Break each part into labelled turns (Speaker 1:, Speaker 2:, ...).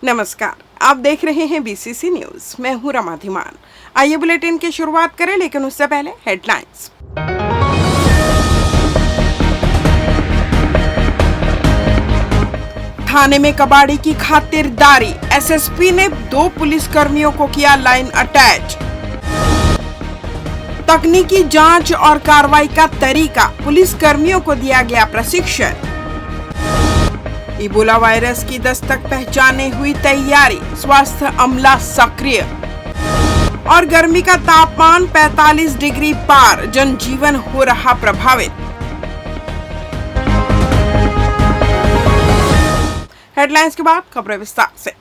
Speaker 1: नमस्कार, आप देख रहे हैं बीसीसी न्यूज। मैं हूं रमा धीमान। आइए बुलेटिन की शुरुआत करें, लेकिन उससे पहले हेडलाइंस। थाने में कबाड़ी की खातिरदारी, एसएसपी ने 2 पुलिसकर्मियों को किया लाइन अटैच। तकनीकी जांच और कार्रवाई का तरीका, पुलिसकर्मियों को दिया गया प्रशिक्षण। इबोला वायरस की दस्तक पहचाने हुई तैयारी, स्वास्थ्य अमला सक्रिय। और गर्मी का तापमान 45 डिग्री पार, जनजीवन हो रहा प्रभावित। हेडलाइंस के बाद खबरें विस्तार से।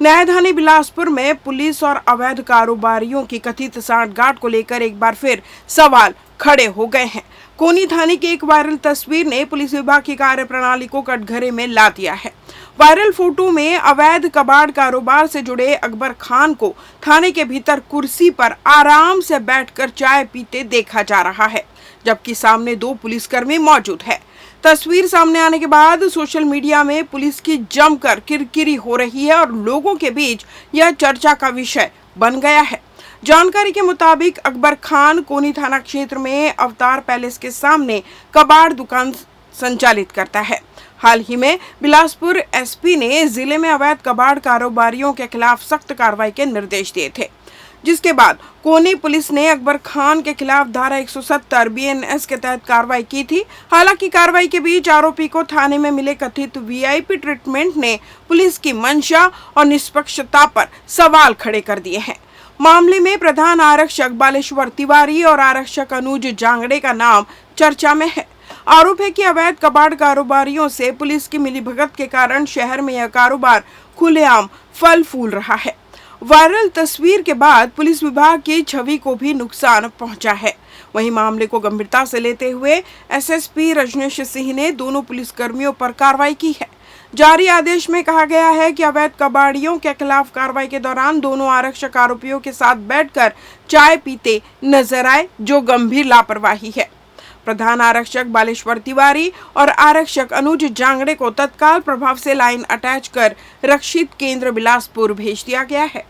Speaker 1: न्यायधानी बिलासपुर में पुलिस और अवैध कारोबारियों की कथित सांठगांठ को लेकर एक बार फिर सवाल खड़े हो गए हैं। कोनी थाने की एक वायरल तस्वीर ने पुलिस विभाग की कार्यप्रणाली को कटघरे में ला दिया है। वायरल फोटो में अवैध कबाड़ कारोबार से जुड़े अकबर खान को थाने के भीतर कुर्सी पर आराम से बैठकर चाय पीते देखा जा रहा है, जबकि सामने 2 पुलिसकर्मी मौजूद है। तस्वीर सामने आने के बाद सोशल मीडिया में पुलिस की जमकर किरकिरी हो रही है और लोगों के बीच यह चर्चा का विषय बन गया है। जानकारी के मुताबिक अकबर खान कोनी थाना क्षेत्र में अवतार पैलेस के सामने कबाड़ दुकान संचालित करता है। हाल ही में बिलासपुर एसपी ने जिले में अवैध कबाड़ कारोबारियों के खिलाफ सख्त कार्रवाई के निर्देश दिए थे, जिसके बाद कोनी पुलिस ने अकबर खान के खिलाफ धारा 170 बीएनएस के तहत कार्रवाई की थी। हालांकि कार्रवाई के बीच आरोपी को थाने में मिले कथित वीआईपी ट्रीटमेंट ने पुलिस की मंशा और निष्पक्षता पर सवाल खड़े कर दिए हैं। मामले में प्रधान आरक्षक बालेश्वर तिवारी और आरक्षक अनुज जांगड़े का नाम चर्चा में है। आरोप है कि अवैध कबाड़ कारोबारियों से पुलिस की मिलीभगत के कारण शहर में यह कारोबार खुलेआम फल फूल रहा है। वायरल तस्वीर के बाद पुलिस विभाग की छवि को भी नुकसान पहुंचा है। वहीं मामले को गंभीरता से लेते हुए एसएसपी रजनीश सिंह ने दोनों पुलिसकर्मियों पर कार्रवाई की है। जारी आदेश में कहा गया है कि अवैध कबाड़ियों के खिलाफ कार्रवाई के दौरान दोनों आरक्षक आरोपियों के साथ बैठकर चाय पीते नजर आए, जो गंभीर लापरवाही है। प्रधान आरक्षक बालेश्वर तिवारी और आरक्षक अनुज जांगड़े को तत्काल प्रभाव से लाइन अटैच कर रक्षित केंद्र बिलासपुर भेज दिया गया है।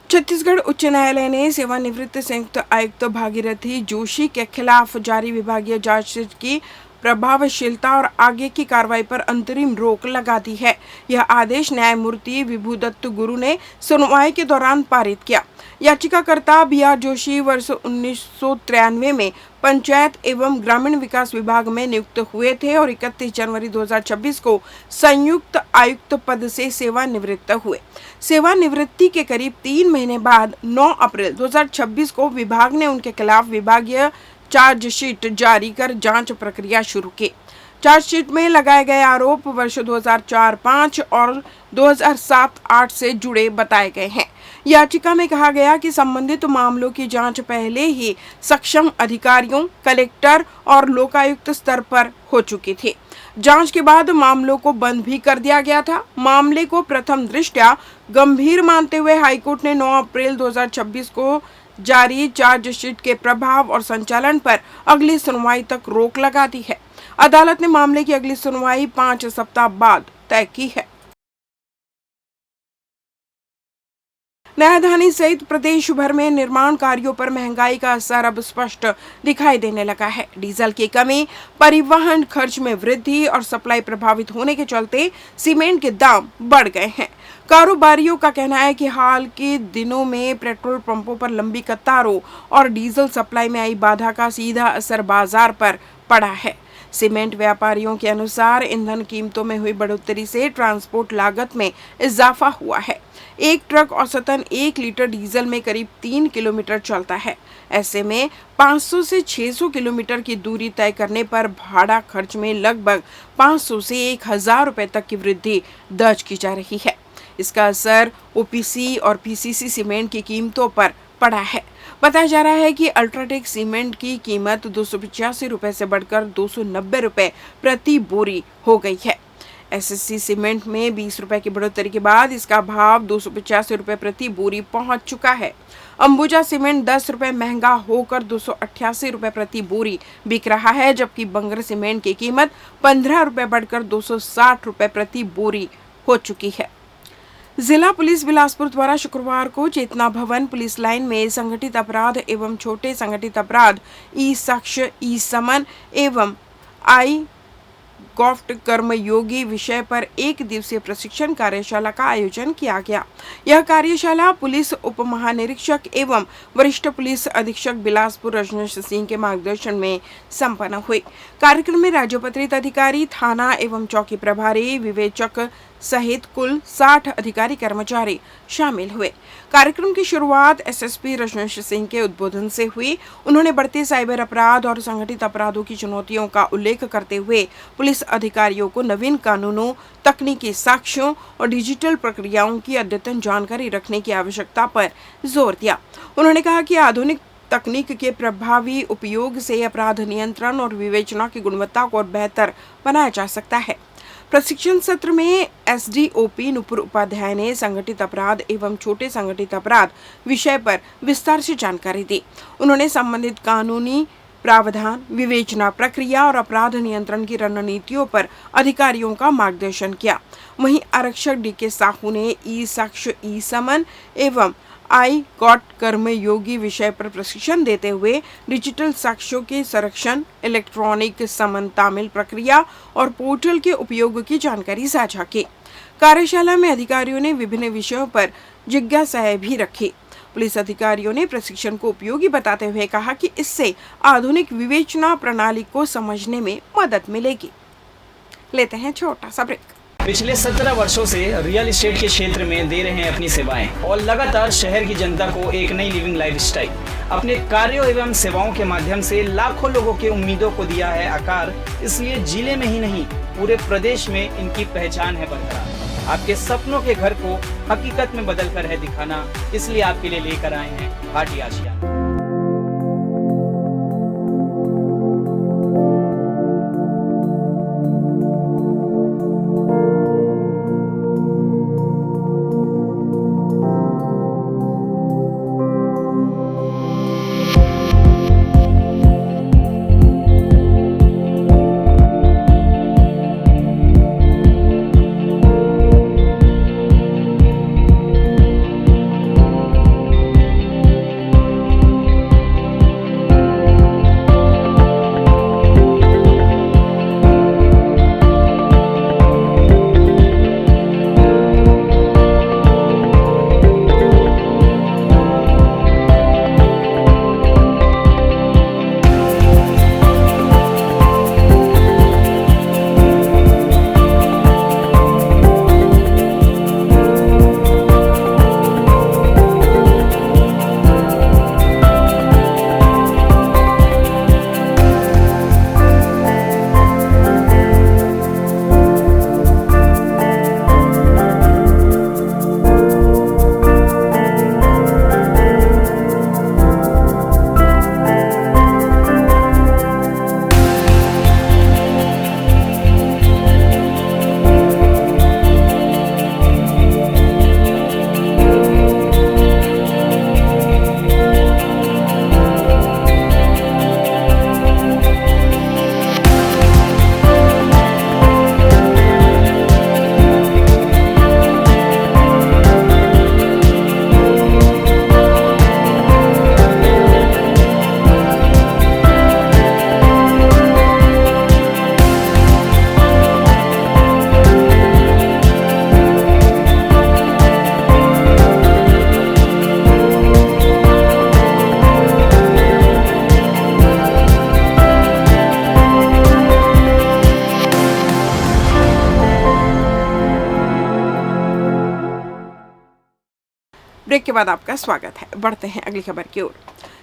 Speaker 1: छत्तीसगढ़ उच्च न्यायालय ने सेवानिवृत्त संयुक्त आयुक्त भागीरथी जोशी के खिलाफ जारी विभागीय जांच की प्रभावशीलता और आगे की कार्रवाई पर अंतरिम रोक लगा दी है। यह आदेश न्यायमूर्ति विभुदत्त गुरु ने सुनवाई के दौरान पारित किया। याचिकाकर्ता बीआर जोशी वर्ष 1993 में पंचायत एवं ग्रामीण विकास विभाग में नियुक्त हुए थे और 31 जनवरी 2026 को संयुक्त आयुक्त पद से सेवानिवृत्त हुए। सेवानिवृत्ति के करीब 3 महीने बाद 9 अप्रैल 2026 को विभाग ने उनके खिलाफ विभागीय चार्जशीट जारी कर जांच प्रक्रिया शुरू की। चार्जशीट में लगाए गए आरोप वर्ष 2004-05 और 2007-08 से जुड़े बताए गए हैं। याचिका में कहा गया कि संबंधित मामलों की जांच पहले ही सक्षम अधिकारियों, कलेक्टर और लोकायुक्त स्तर पर हो चुकी थी। जांच के बाद मामलों को बंद भी कर दिया गया था। मामले को प्रथम दृष्टया गंभीर मानते हुए हाईकोर्ट ने 9 अप्रैल 2026 को जारी चार्जशीट के प्रभाव और संचालन पर अगली सुनवाई तक रोक लगा दी है। अदालत ने मामले की अगली सुनवाई 5 सप्ताह बाद तय की है। न्यायधानी सहित प्रदेश भर में निर्माण कार्यों पर महंगाई का असर अब स्पष्ट दिखाई देने लगा है। डीजल की कमी, परिवहन खर्च में वृद्धि और सप्लाई प्रभावित होने के चलते सीमेंट के दाम बढ़ गए हैं। कारोबारियों का कहना है कि हाल के दिनों में पेट्रोल पंपों पर लंबी कतारों और डीजल सप्लाई में आई बाधा का सीधा असर बाजार पर पड़ा है। सीमेंट व्यापारियों के अनुसार ईंधन कीमतों में हुई बढ़ोतरी से ट्रांसपोर्ट लागत में इजाफा हुआ है। एक ट्रक औसतन 1 लीटर डीजल में करीब 3 किलोमीटर चलता है। ऐसे में 500 से 600 किलोमीटर की दूरी तय करने पर भाड़ा खर्च में लगभग 500 से 1000 रुपए तक की वृद्धि दर्ज की जा रही है। इसका असर ओपीसी और पीसीसी सीमेंट की कीमतों पर पड़ा है। बताया जा रहा है कि अल्ट्राटेक सीमेंट की कीमत 285 रुपए से बढ़कर 290 रुपए प्रति बोरी हो गई है। एसएससी सीमेंट में 20 रुपए की बढ़ोतरी के बाद इसका भाव 285 रुपए प्रति बोरी पहुंच चुका है। अंबुजा सीमेंट 10 रुपए महंगा होकर 288 रुपए प्रति बोरी बिक रहा है, जबकि बंगर सीमेंट की कीमत 15 रुपए बढ़कर 260 रुपए प्रति बोरी हो चुकी है। जिला पुलिस बिलासपुर द्वारा शुक्रवार को चेतना भवन पुलिस लाइन में संगठित अपराध एवं छोटे संगठित अपराध ई साक्ष्य ई समन एवं आई गॉफ्ट कर्मयोगी विषय पर एक दिवसीय प्रशिक्षण कार्यशाला का आयोजन किया गया। यह कार्यशाला पुलिस उप महानिरीक्षक एवं वरिष्ठ पुलिस अधीक्षक बिलासपुर रजनीश सिंह के मार्गदर्शन में संपन्न हुई। कार्यक्रम में राज्यपत्रित अधिकारी, थाना एवं चौकी प्रभारी, विवेचक सहित कुल 60 अधिकारी कर्मचारी शामिल हुए। कार्यक्रम की शुरुआत एसएसपी रजनीश सिंह के उद्बोधन से हुई। उन्होंने बढ़ते साइबर अपराध और संगठित अपराधों की चुनौतियों का उल्लेख करते हुए पुलिस अधिकारियों को नवीन कानूनों, तकनीकी साक्ष्यों और डिजिटल प्रक्रियाओं की अद्यतन जानकारी रखने की आवश्यकता पर जोर दिया। उन्होंने कहा कि आधुनिक तकनीक के प्रभावी उपयोग से अपराध नियंत्रण और विवेचना की गुणवत्ता को और बेहतर बनाया जा सकता है। प्रशिक्षण सत्र में एसडीओपी नुपुर उपाध्याय ने संगठित अपराध एवं छोटे संगठित अपराध विषय पर विस्तार से जानकारी दी। उन्होंने संबंधित कानूनी प्रावधान, विवेचना प्रक्रिया और अपराध नियंत्रण की रणनीतियों पर अधिकारियों का मार्गदर्शन किया। वहीं आरक्षक डीके साहू ने ई साक्ष्य ई समन एवं आई गॉट कर्मयोगी विषय पर प्रशिक्षण देते हुए डिजिटल साक्ष्यों के संरक्षण, इलेक्ट्रॉनिक समन तामील प्रक्रिया और पोर्टल के उपयोग की जानकारी साझा की। कार्यशाला में अधिकारियों ने विभिन्न विषयों पर जिज्ञासाएं भी रखी। पुलिस अधिकारियों ने प्रशिक्षण को उपयोगी बताते हुए कहा कि इससे आधुनिक विवेचना प्रणाली को समझने में मदद मिलेगी। लेते हैं छोटा सा ब्रेक।
Speaker 2: पिछले 17 वर्षों से रियल एस्टेट के क्षेत्र में दे रहे हैं अपनी सेवाएं और लगातार शहर की जनता को एक नई लिविंग लाइफस्टाइल। अपने कार्यों एवं सेवाओं के माध्यम से लाखों लोगों की उम्मीदों को दिया है आकार। इसलिए जिले में ही नहीं पूरे प्रदेश में इनकी पहचान है बरकरार। आपके सपनों के घर को हकीकत में बदल कर है दिखाना, इसलिए आपके लिए लेकर आए हैं भाटी आशिया।
Speaker 1: ब्रेक के बाद आपका स्वागत है। बढ़ते हैं अगली खबर की ओर।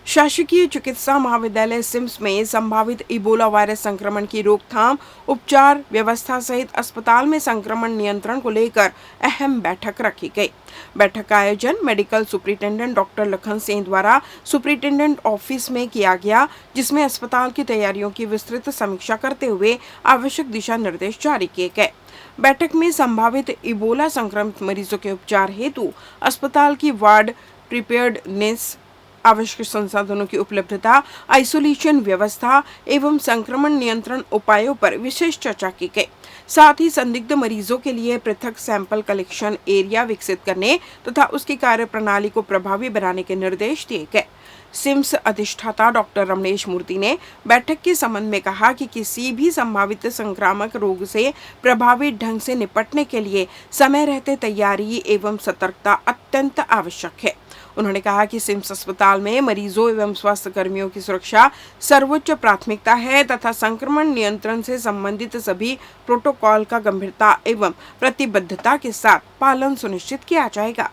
Speaker 1: शासकीय चिकित्सा महाविद्यालय सिम्स में संभावित इबोला वायरस संक्रमण की रोकथाम, उपचार व्यवस्था सहित अस्पताल में संक्रमण नियंत्रण को लेकर अहम बैठक रखी गई। बैठक का आयोजन medical superintendent doctor Lakhan Singh द्वारा सुपरिटेंडेंट ऑफिस में किया गया, जिसमें अस्पताल की तैयारियों की विस्तृत समीक्षा करते हुए आवश्यक दिशा निर्देश जारी किए गए। बैठक में संभावित इबोला संक्रमित मरीजों के उपचार हेतु अस्पताल की वार्ड प्रिपेयर्डनेस, आवश्यक संसाधनों की उपलब्धता, आइसोलेशन व्यवस्था एवं संक्रमण नियंत्रण उपायों पर विशेष चर्चा की गई। साथ ही संदिग्ध मरीजों के लिए पृथक सैंपल कलेक्शन एरिया विकसित करने तथा उसकी कार्यप्रणाली को प्रभावी बनाने के निर्देश दिए गए। सिम्स अधिष्ठाता डॉक्टर रमनेश मूर्ति ने बैठक के संबंध में कहा कि किसी भी संभावित संक्रामक रोग से प्रभावी ढंग से निपटने के लिए समय रहते तैयारी एवं सतर्कता अत्यंत आवश्यक है। उन्होंने कहा कि सिम्स अस्पताल में मरीजों एवं स्वास्थ्य कर्मियों की सुरक्षा सर्वोच्च प्राथमिकता है तथा संक्रमण नियंत्रण से संबंधित सभी प्रोटोकॉल का गंभीरता एवं प्रतिबद्धता के साथ पालन सुनिश्चित किया जाएगा।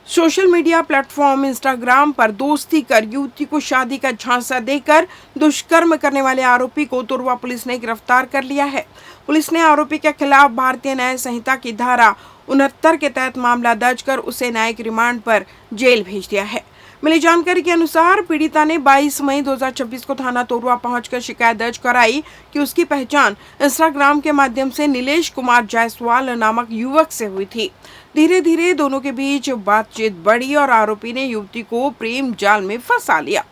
Speaker 1: सोशल मीडिया प्लेटफॉर्म इंस्टाग्राम पर दोस्ती कर युवती को शादी का झांसा देकर दुष्कर्म करने वाले आरोपी को तोरवा पुलिस ने गिरफ्तार कर लिया है। पुलिस ने आरोपी के खिलाफ भारतीय न्याय संहिता की धारा 69 के तहत मामला दर्ज कर उसे न्यायिक रिमांड पर जेल भेज दिया है। मिली जानकारी के अनुसार पीड़िता ने 22 मई 2026 को थाना तोरवा पहुंचकर शिकायत दर्ज कराई कि उसकी पहचान इंस्टाग्राम के माध्यम से नीलेश कुमार जायसवाल नामक युवक से हुई थी। धीरे धीरे दोनों के बीच बातचीत बढ़ी और आरोपी ने युवती को प्रेम जाल में फंसा लिया।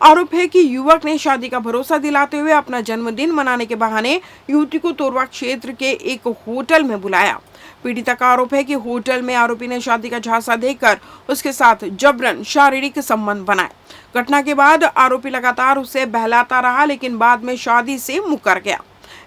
Speaker 1: आरोप है कि युवक ने शादी का भरोसा दिलाते हुए अपना जन्मदिन मनाने के बहाने युवती को तोरवा क्षेत्र के एक होटल में बुलाया। पीड़िता का आरोप है कि होटल में आरोपी ने शादी का झांसा देकर उसके साथ जबरन शारीरिक संबंध बनाए। घटना के बाद आरोपी लगातार उसे बहलाता रहा, लेकिन बाद में शादी से मुकर गया।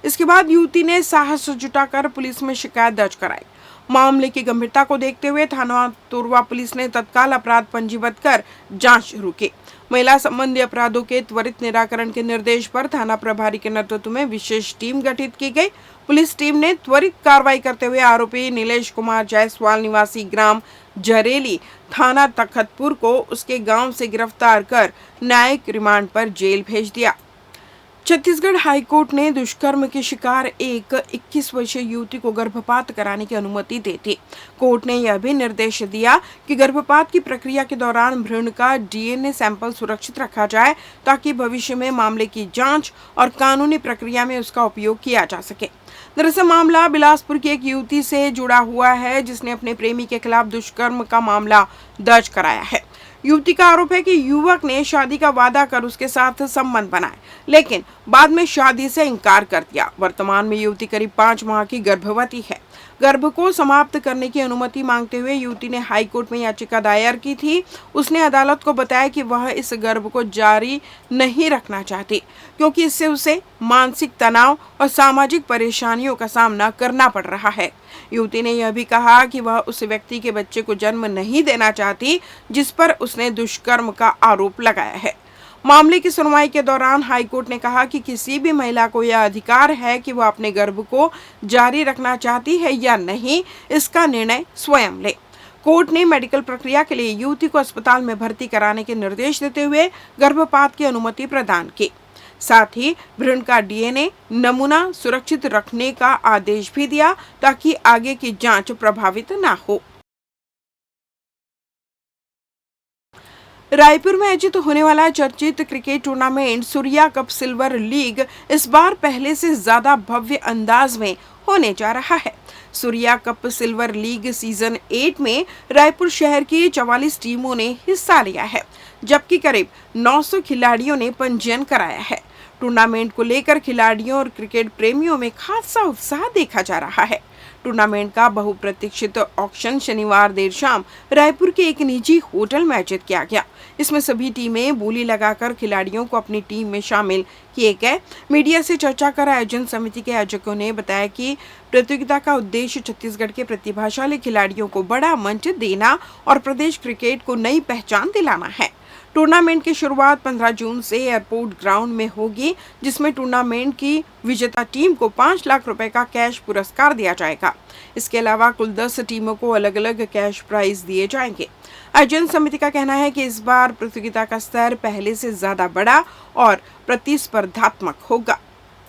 Speaker 1: इसके बाद युवती ने साहस जुटाकर पुलिस में शिकायत दर्ज कराई। मामले की गंभीरता को देखते हुए थाना तोरवा पुलिस ने तत्काल अपराध पंजीबद्ध कर जांच शुरू की। महिला संबंधी अपराधों के त्वरित निराकरण के निर्देश पर थाना प्रभारी के नेतृत्व में विशेष टीम गठित की गई। पुलिस टीम ने त्वरित कार्रवाई करते हुए आरोपी नीलेश कुमार जायसवाल निवासी ग्राम जरेली थाना तखतपुर को उसके गांव से गिरफ्तार कर न्यायिक रिमांड पर जेल भेज दिया। छत्तीसगढ़ हाईकोर्ट ने दुष्कर्म के शिकार एक 21 वर्षीय युवती को गर्भपात कराने की अनुमति दे दी। कोर्ट ने यह भी निर्देश दिया कि गर्भपात की प्रक्रिया के दौरान भ्रूण का डीएनए सैंपल सुरक्षित रखा जाए ताकि भविष्य में मामले की जांच और कानूनी प्रक्रिया में उसका उपयोग किया जा सके। दरअसल मामला बिलासपुर की एक युवती से जुड़ा हुआ है जिसने अपने प्रेमी के खिलाफ दुष्कर्म का मामला दर्ज कराया है। युवती का आरोप है कि युवक ने शादी का वादा कर उसके साथ संबंध बनाए, लेकिन बाद में शादी से इनकार कर दिया। वर्तमान में युवती करीब 5 माह की गर्भवती है। गर्भ को समाप्त करने की अनुमति मांगते हुए युवती ने हाई कोर्ट में याचिका दायर की थी। उसने अदालत को बताया कि वह इस गर्भ को जारी नहीं रखना चाहती क्योंकि इससे उसे मानसिक तनाव और सामाजिक परेशानियों का सामना करना पड़ रहा है। युवती ने यह भी कहा कि वह उस व्यक्ति के बच्चे को जन्म नहीं देना चाहती जिस पर उसने दुष्कर्म का आरोप लगाया है। मामले की सुनवाई के दौरान हाईकोर्ट ने कहा कि किसी भी महिला को यह अधिकार है कि वह अपने गर्भ को जारी रखना चाहती है या नहीं, इसका निर्णय स्वयं ले। कोर्ट ने मेडिकल प्रक्रिया के लिए युवती को अस्पताल में भर्ती कराने के निर्देश देते हुए गर्भपात की अनुमति प्रदान की। साथ ही भ्रूण का डीएनए नमूना सुरक्षित रखने का आदेश भी दिया ताकि आगे की जांच प्रभावित न हो। रायपुर में आयोजित होने वाला चर्चित cricket tournament Surya cup silver league इस बार पहले से ज्यादा भव्य अंदाज में होने जा रहा है। Surya cup silver league season 8 में रायपुर शहर की 44 टीमों ने हिस्सा लिया है, जबकि करीब 900 खिलाड़ियों ने पंजीयन कराया है। टूर्नामेंट को लेकर खिलाड़ियों और क्रिकेट प्रेमियों में खासा उत्साह देखा जा रहा है। टूर्नामेंट का बहुप्रतीक्षित ऑक्शन शनिवार देर शाम रायपुर के एक निजी होटल में आयोजित किया गया। इसमें सभी टीमें बोली लगाकर खिलाड़ियों को अपनी टीम में शामिल किए गए। मीडिया से चर्चा कर आयोजन समिति के आयोजकों ने बताया कि प्रतियोगिता का उद्देश्य छत्तीसगढ़ के प्रतिभाशाली खिलाड़ियों को बड़ा मंच देना और प्रदेश क्रिकेट को नई पहचान दिलाना है। टूर्नामेंट की शुरुआत 15 जून से एयरपोर्ट ग्राउंड में होगी, जिसमें टूर्नामेंट की विजेता टीम को 5 लाख रुपए का कैश पुरस्कार दिया जाएगा। इसके अलावा कुल 10 टीमों को अलग अलग कैश प्राइज दिए जाएंगे। आयोजन समिति का कहना है कि इस बार प्रतियोगिता का स्तर पहले से ज्यादा बड़ा और प्रतिस्पर्धात्मक होगा।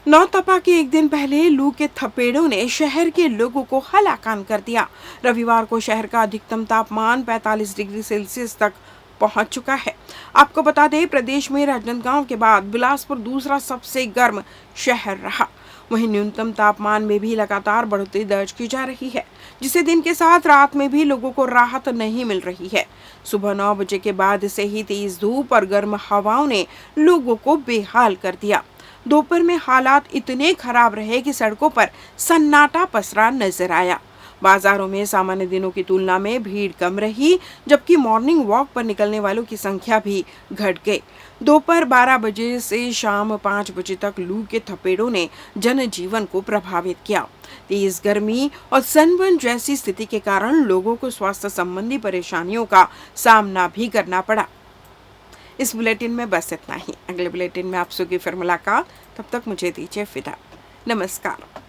Speaker 1: नौतपा के एक दिन पहले लू के थपेड़ों ने शहर के लोगों को हलाकान कर दिया। रविवार को शहर का अधिकतम तापमान 45 डिग्री सेल्सियस तक पहुंच चुका है। आपको बता दें, प्रदेश में राजनांदगांव के बाद बिलासपुर दूसरा सबसे गर्म शहर रहा। वहीं न्यूनतम तापमान में भी लगातार बढ़ोतरी दर्ज की जा रही है, जिससे दिन के साथ रात में भी लोगों को राहत नहीं मिल रही है। सुबह 9 बजे के बाद से ही तेज धूप और गर्म हवाओं ने लोगों को बेहाल कर दिया। दोपहर में हालात इतने खराब रहे कि सड़कों पर सन्नाटा पसरा नजर आया। बाजारों में सामान्य दिनों की तुलना में भीड़ कम रही, जबकि मॉर्निंग वॉक पर निकलने वालों की संख्या भी घट गई। दोपहर 12 बजे से शाम 5 बजे तक लू के थपेड़ों ने जनजीवन को प्रभावित किया। तेज गर्मी और सनबर्न जैसी स्थिति के कारण लोगों को स्वास्थ्य संबंधी परेशानियों का सामना भी करना पड़ा। इस बुलेटिन में बस इतना ही। अगले बुलेटिन में आपसे फिर मुलाकात, तब तक मुझे दीजिए विदा। नमस्कार।